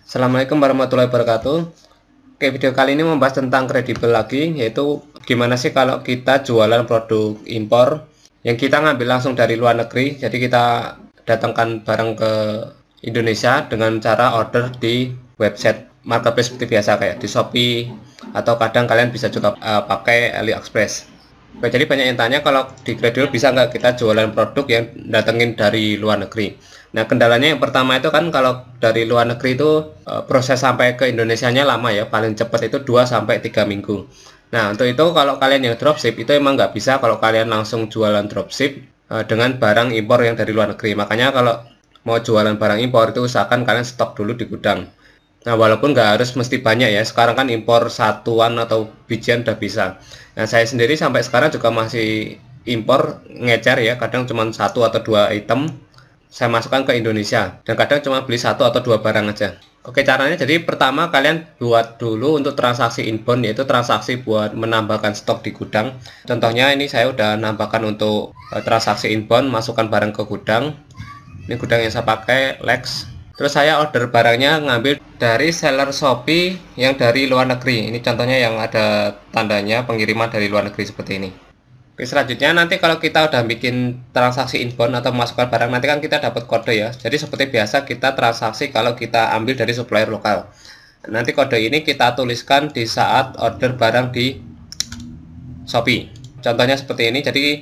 Assalamualaikum warahmatullahi wabarakatuh. Oke, video kali ini membahas tentang kredibel lagi, yaitu gimana sih kalau kita jualan produk impor yang kita ngambil langsung dari luar negeri. Jadi kita datangkan barang ke Indonesia dengan cara order di website marketplace seperti biasa kayak di Shopee, atau kadang kalian bisa juga pakai AliExpress. Oke, jadi banyak yang tanya kalau di kredibel bisa nggak kita jualan produk yang datengin dari luar negeri. Nah, kendalanya yang pertama itu kan kalau dari luar negeri itu proses sampai ke Indonesianya lama ya, paling cepat itu 2 sampai 3 minggu. Nah, untuk itu kalau kalian yang dropship itu emang nggak bisa kalau kalian langsung jualan dropship dengan barang impor yang dari luar negeri. Makanya kalau mau jualan barang impor itu usahakan kalian stok dulu di gudang. Nah, walaupun nggak harus mesti banyak ya, sekarang kan impor satuan atau bijian udah bisa. Nah, saya sendiri sampai sekarang juga masih impor ngecer ya, kadang cuma 1 atau 2 item saya masukkan ke Indonesia, dan kadang cuma beli 1 atau 2 barang aja. Oke, caranya jadi pertama kalian buat dulu untuk transaksi inbound, yaitu transaksi buat menambahkan stok di gudang. Contohnya ini saya udah nambahkan untuk transaksi inbound, masukkan barang ke gudang. Ini gudang yang saya pakai, Lex. Terus saya order barangnya ngambil dari seller Shopee yang dari luar negeri. Ini contohnya yang ada tandanya pengiriman dari luar negeri seperti ini. Oke, selanjutnya nanti kalau kita udah bikin transaksi inbound atau masukkan barang, nanti kan kita dapat kode ya. Jadi seperti biasa kita transaksi kalau kita ambil dari supplier lokal. Nanti kode ini kita tuliskan di saat order barang di Shopee. Contohnya seperti ini. Jadi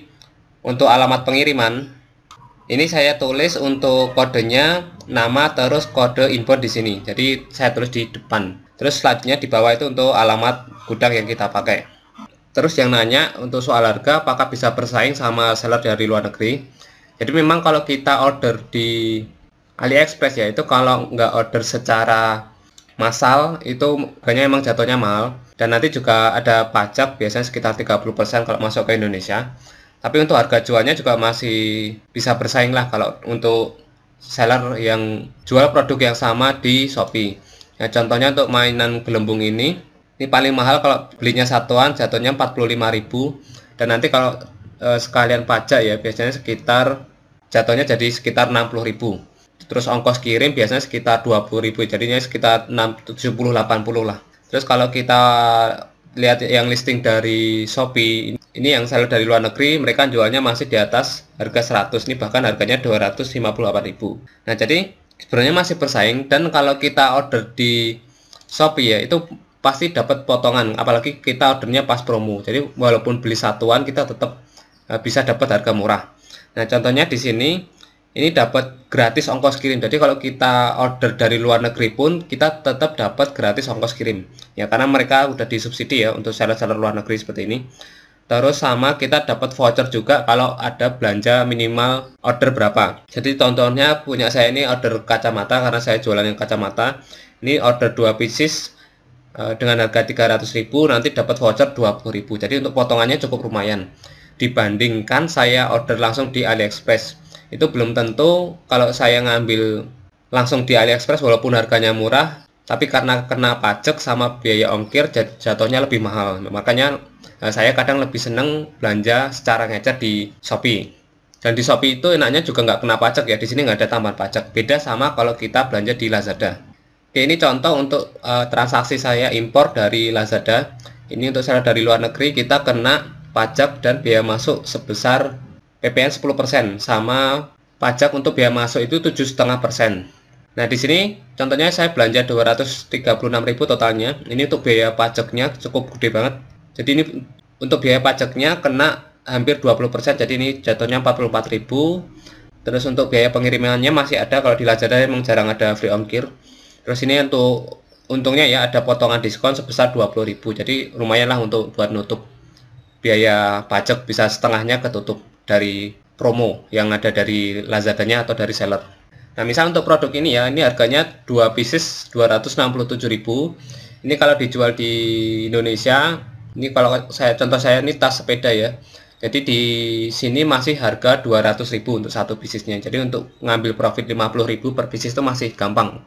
untuk alamat pengiriman ini saya tulis untuk kodenya nama terus kode inbound di sini. Jadi saya tulis di depan. Terus selanjutnya di bawah itu untuk alamat gudang yang kita pakai. Terus yang nanya untuk soal harga apakah bisa bersaing sama seller dari luar negeri. Jadi memang kalau kita order di AliExpress ya, itu kalau nggak order secara massal itu harganya emang jatuhnya mahal. Dan nanti juga ada pajak biasanya sekitar 30% kalau masuk ke Indonesia. Tapi untuk harga jualnya juga masih bisa bersaing lah kalau untuk seller yang jual produk yang sama di Shopee. Ya, contohnya untuk mainan gelembung ini paling mahal kalau belinya satuan jatuhnya 45.000, dan nanti kalau sekalian pajak ya biasanya sekitar jatuhnya jadi sekitar 60.000. Terus ongkos kirim biasanya sekitar 20.000, jadinya sekitar 70-80 lah. Terus kalau kita lihat yang listing dari Shopee ini yang seller dari luar negeri, mereka jualnya masih di atas harga 100, ini bahkan harganya 258.000. Nah, jadi sebenarnya masih bersaing, dan kalau kita order di Shopee ya itu pasti dapat potongan, apalagi kita ordernya pas promo. Jadi walaupun beli satuan kita tetap bisa dapat harga murah. Nah, contohnya di sini ini dapat gratis ongkos kirim. Jadi kalau kita order dari luar negeri pun kita tetap dapat gratis ongkos kirim. Ya karena mereka udah disubsidi ya untuk seller-seller luar negeri seperti ini. Terus sama kita dapat voucher juga kalau ada belanja minimal order berapa. Jadi contohnya punya saya ini order kacamata, karena saya jualan yang kacamata. Ini order 2 pieces dengan harga 300.000, nanti dapat voucher 20.000. Jadi untuk potongannya cukup lumayan. Dibandingkan saya order langsung di AliExpress. Itu belum tentu kalau saya ngambil langsung di AliExpress walaupun harganya murah, tapi karena kena pajak sama biaya ongkir jatuhnya lebih mahal. Makanya saya kadang lebih seneng belanja secara ngecer di Shopee. Dan di Shopee itu enaknya juga nggak kena pajak ya, di sini nggak ada tambahan pajak. Beda sama kalau kita belanja di Lazada. Oke, ini contoh untuk transaksi saya impor dari Lazada. Ini untuk seller dari luar negeri, kita kena pajak dan biaya masuk sebesar PPN 10%, sama pajak untuk biaya masuk itu 7,5%. Nah, di sini contohnya saya belanja 236.000 totalnya. Ini untuk biaya pajaknya cukup gede banget. Jadi ini untuk biaya pajaknya kena hampir 20%, jadi ini jatuhnya 44.000. Terus untuk biaya pengirimannya masih ada, kalau di Lazada memang jarang ada free ongkir. Terus ini untuk untungnya ya ada potongan diskon sebesar 20.000. Jadi lumayan lah untuk buat nutup biaya pajak, bisa setengahnya ketutup dari promo yang ada dari Lazadanya atau dari seller. Nah, misal untuk produk ini ya, ini harganya 2 pieces 267.000. Ini kalau dijual di Indonesia, ini kalau contoh saya ini tas sepeda ya. Jadi di sini masih harga 200.000 untuk satu piecesnya. Jadi untuk ngambil profit 50.000 per pieces itu masih gampang.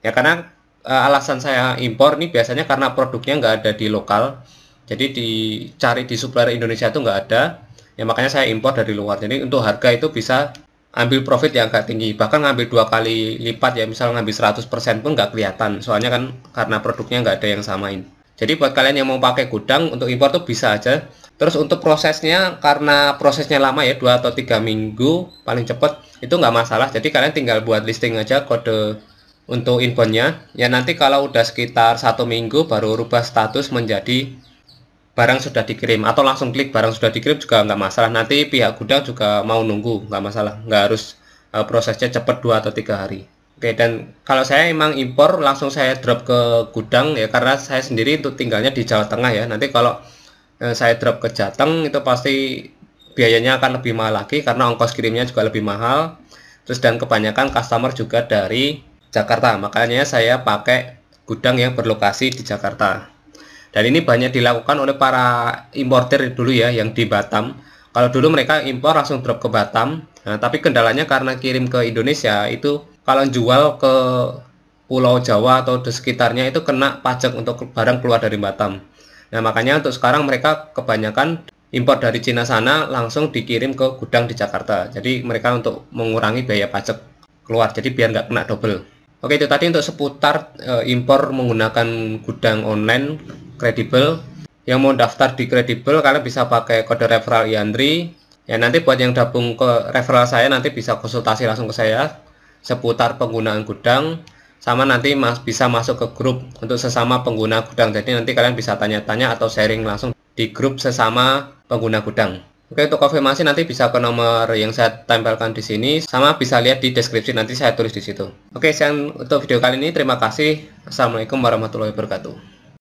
Ya karena alasan saya impor nih biasanya karena produknya nggak ada di lokal. Jadi dicari di supplier Indonesia itu nggak ada. Ya makanya saya impor dari luar. Jadi untuk harga itu bisa ambil profit yang agak tinggi, bahkan ngambil 2 kali lipat ya, misal ngambil 100% pun nggak kelihatan, soalnya kan karena produknya nggak ada yang samain. Jadi buat kalian yang mau pakai gudang untuk impor tuh bisa aja. Terus untuk prosesnya, karena prosesnya lama ya, 2 atau 3 minggu paling cepet, itu nggak masalah. Jadi kalian tinggal buat listing aja kode untuk inboundnya, ya nanti kalau udah sekitar 1 minggu baru rubah status menjadi barang sudah dikirim, atau langsung klik barang sudah dikirim juga nggak masalah. Nanti pihak gudang juga mau nunggu, nggak masalah, nggak harus prosesnya cepat 2 atau 3 hari. Oke, dan kalau saya emang impor langsung saya drop ke gudang ya, karena saya sendiri untuk tinggalnya di Jawa Tengah ya. Nanti kalau saya drop ke Jateng itu pasti biayanya akan lebih mahal lagi karena ongkos kirimnya juga lebih mahal. Terus dan kebanyakan customer juga dari Jakarta, makanya saya pakai gudang yang berlokasi di Jakarta. Dan ini banyak dilakukan oleh para importer dulu ya, yang di Batam. Kalau dulu mereka impor langsung drop ke Batam. Nah, tapi kendalanya karena kirim ke Indonesia itu kalau jual ke Pulau Jawa atau di sekitarnya itu kena pajak untuk barang keluar dari Batam. Nah, makanya untuk sekarang mereka kebanyakan impor dari Cina sana langsung dikirim ke gudang di Jakarta. Jadi mereka untuk mengurangi biaya pajak keluar, jadi biar nggak kena double. Oke, itu tadi untuk seputar impor menggunakan gudang online kredibel. Yang mau daftar di kredibel kalian bisa pakai kode referral Iandri. Ya nanti buat yang gabung ke referral saya nanti bisa konsultasi langsung ke saya seputar penggunaan gudang, sama nanti bisa masuk ke grup untuk sesama pengguna gudang. Jadi nanti kalian bisa tanya-tanya atau sharing langsung di grup sesama pengguna gudang. Oke, untuk konfirmasi nanti bisa ke nomor yang saya tempelkan di sini, sama bisa lihat di deskripsi, nanti saya tulis di situ. Oke, sekian untuk video kali ini. Terima kasih. Assalamualaikum warahmatullahi wabarakatuh.